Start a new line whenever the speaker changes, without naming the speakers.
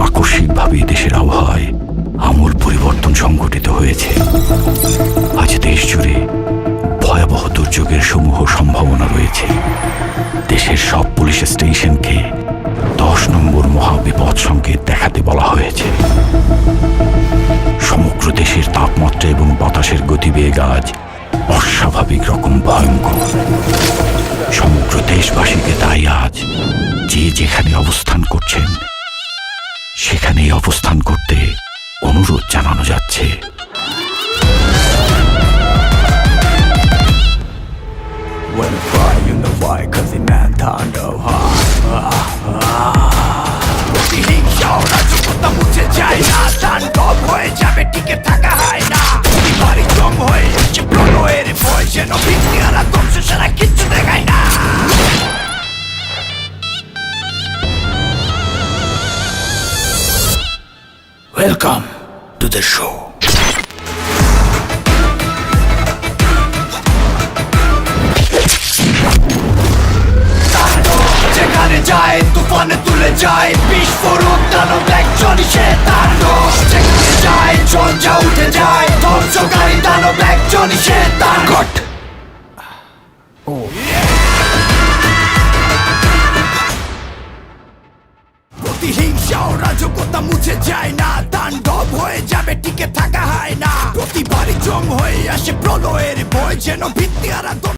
আকস্মিকভাবে দেশের আবহাওয়ায় আমূল পরিবর্তন সংঘটিত হয়েছে। আজ দেশ জুড়ে ভয়াবহ দুর্যোগের সমূহ সম্ভাবনা রয়েছে। দেশের সব পুলিশ স্টেশনকে 10 নম্বর মহাবিপদ সংকেত দেখাতে বলা হয়েছে। সমগ্র দেশের তাপমাত্রা এবং বাতাসের গতিবেগ আজ অস্বাভাবিক রকম ভয়ঙ্কর। সমগ্র দেশবাসীকে তাই আজ যে যেখানে অবস্থান করছেন সেখানেই অবস্থান করতে অনুরোধ জানানো যাচ্ছে। Welcome to the show. যেখানে যায় তুফানে তুলে যায় বিস্ফোরক দানব একজনই সে তাণ্ডব। যেখানে যায় ঝঞ্ঝা উঠে যায় ধ্বংসকারী দানব একজনই সে তাণ্ডব। প্রতিহিংসা ও রাজকতা মুছে যায় না, তাণ্ডব হয়ে যাবে টিকে থাকা হয় না। প্রতিবারই জং হয়ে আসে প্রলয়ের ভয়, যেন ভিত্তি হারা